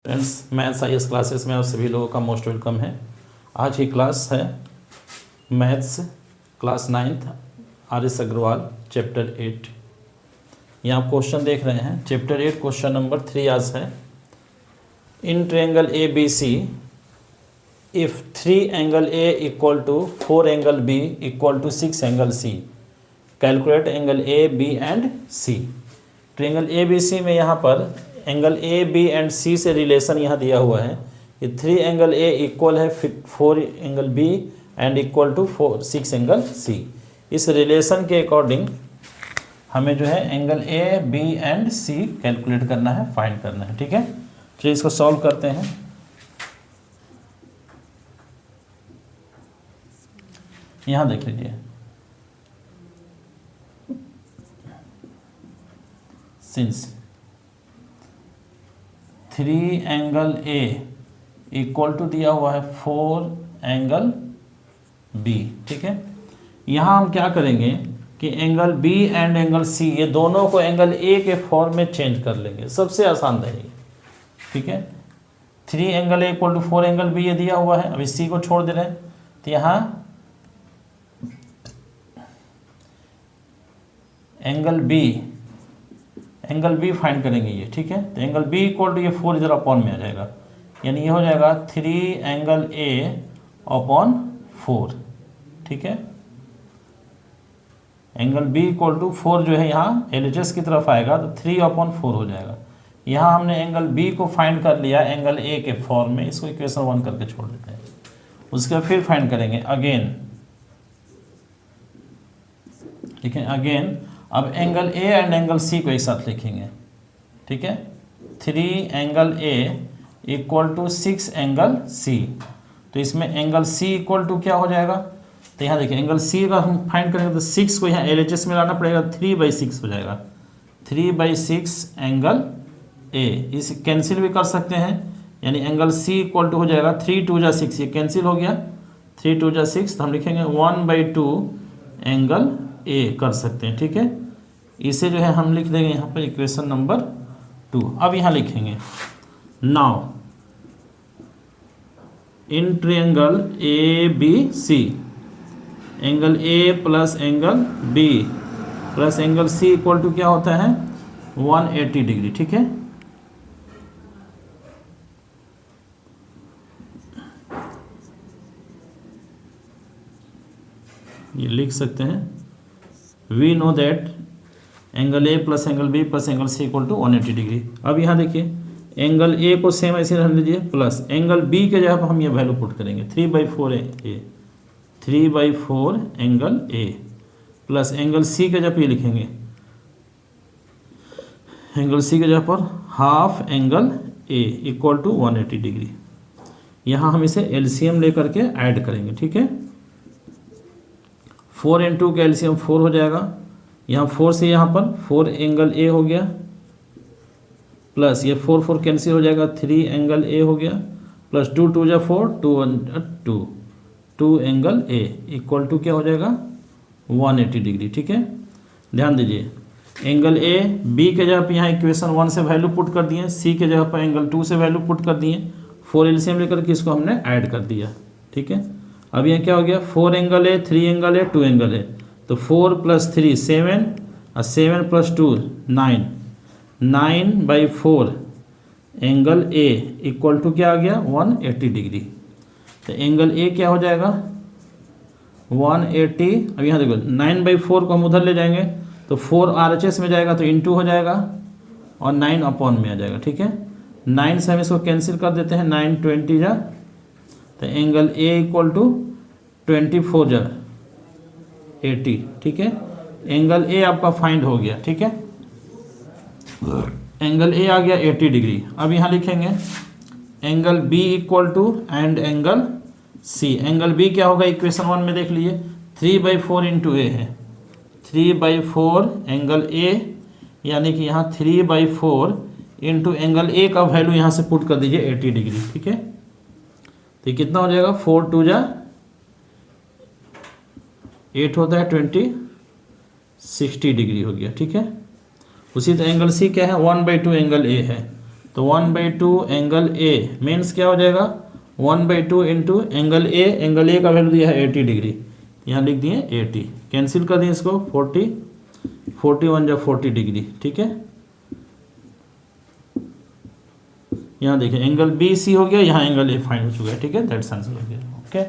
Friends, maths IAS classes में आप सभी लोगों का मोस्ट वेलकम है। आज की क्लास है maths class 9th RS Agarwal chapter 8। यहाँ आप क्वेश्चन देख रहे हैं। चैप्टर 8 क्वेश्चन नंबर 3 आज है। In triangle ABC if 3 angle A equal to 4 angle B equal to 6 angle C, calculate angle A B and C। Triangle ABC में यहाँ पर angle A B and C से relation यहाँ दिया हुआ है कि 3 एंगल A इक्वल है 4 angle B and equal to 6 angle C। इस रिलेशन के अकॉर्डिंग हमें जो है angle A B and C calculate करना है, फाइंड करना है। ठीक है, चलिए इसको सॉल्व करते हैं। यहाँ देख लीजिए, since 3 angle A equal to दिया हुआ है 4 एंगल B। ठीक है, यहाँ हम क्या करेंगे कि angle B and angle C ये दोनों को एंगल A के फॉर्म में चेंज कर लेंगे, सबसे आसान रहेगी। ठीक है, 3 angle A equal to 4 angle B ये दिया हुआ है, अभी C को छोड़ दे रहे हैं, तो यहाँ एंगल B फाइंड करेंगे ये। ठीक है, तो एंगल B इक्वल टू ये 4 इधर अपॉन में आ जाएगा, यानी ये हो जाएगा 3 एंगल A अपॉन 4। ठीक है, एंगल B इक्वल टू 4 जो है यहाँ LHS की तरफ आएगा तो 3 अपॉन 4 हो जाएगा। यहाँ हमने एंगल B को फाइंड कर लिया एंगल A के फॉर्म में, इसको इक्वेशन 1 करके छोड़ देते हैं। उसके बाद फिर फाइंड करेंगे अगेन। ठीक है, अगेन अब angle A and angle C को एक साथ लिखेंगे। ठीक है, 3 angle A equal to 6 angle C, तो इसमें एंगल C इक्वल टू क्या हो जाएगा, तो यहाँ देखिए एंगल C का हम फाइंड करेंगे तो 6 को यहाँ LHS में लाना पड़ेगा, 3/6 हो जाएगा। 3/6 एंगल A, इसे कैंसिल भी कर सकते हैं, यानी एंगल C इक्वल टू हो जाएगा 3 2 जा 6, ये कैंसिल हो गया, 3 2 जा 6, तो हम लिखेंगे 1/2 एंगल A कर सकते हैं। ठीक है, इसे जो है हम लिख देंगे यहाँ पर इक्वेशन नंबर 2। अब यहाँ लिखेंगे now in triangle ABC angle A plus angle B plus angle C equal to क्या होता है 180 डिग्री। ठीक है, ये लिख सकते हैं we know that angle A plus angle B plus angle C equal to 180 degree. अब यहाँ देखिए एंगल A को सेम ऐसे रख लीजिए, प्लस एंगल B के जगह पर हम ये वैल्यू पुट करेंगे 3/4 A, 3/4 angle A plus angle C के जगह पर ये लिखेंगे, एंगल C के जगह पर half angle A equal to 180 degree. यहाँ हम इसे LCM लेकर के ऐड करेंगे। ठीक है, 4 × 2 का LCM 4 हो जाएगा, यहाँ 4 से यहाँ पर 4 एंगल A हो गया, प्लस ये 4 4 कैंसिल हो जाएगा, 3 एंगल A हो गया, प्लस 2 2 जा 4, 2 1 2, 2 एंगल A इक्वल टू क्या हो जाएगा 180 डिग्री। ठीक है, ध्यान दीजिए एंगल A B के जगह पर यहाँ इक्वेशन 1 से वैल्यू पुट कर दिए, C के जगह पर एंगल 2 से वैल्यू पुट कर दिए, 4 LCM लेकर के इसको हमने ऐड कर दिया। ठीक है, अब यहाँ क्या हो गया 4 angle A 3 angle A 2 angle A, तो 4 + 3 7 और 7 + 2 9, 9/4 एंगल A इक्वल टू क्या आ गया 180 डिग्री। तो एंगल A क्या हो जाएगा 180। अब यहाँ देखो 9/4 को हम उधर ले जाएंगे तो 4 RHS में जाएगा तो इंटू हो जाएगा और 9 अपॉन में आ जाएगा। ठीक है, 9 से हम इसको कैंसिल कर देते हैं, 9 20 जा, तो एंगल A इक्वल टू 24 जा 80। ठीक है, एंगल A आपका फाइंड हो गया। ठीक है, एंगल A आ गया 80 डिग्री। अब यहाँ लिखेंगे angle B equal to and angle C। Angle B क्या होगा इक्वेशन 1 में देख लीजिए 3/4 × A है, 3/4 एंगल A, यानी कि यहाँ 3/4 × एंगल A का वैल्यू यहाँ से पुट कर दीजिए 80 डिग्री। ठीक है, तो कितना हो जाएगा 4 2 जा 8 होता है 20, 60 डिग्री हो गया। ठीक है, उसी तरह एंगल C क्या है 1/2 एंगल A है, तो तो 1/2 एंगल ए मीन्स क्या हो जाएगा, 1/2 into angle A, angle A का वैल्यू दिया है 80 डिग्री, यहाँ लिख दिए 80, कैंसिल कर दिए इसको, 40, 41 जब 40 डिग्री, ठीक है। यहाँ देखिए एंगल बी सी हो गया, यहाँ एंगल ए फाइंड हो चुका है, ठीक है, दैट्स आंसर हो गया, ओके।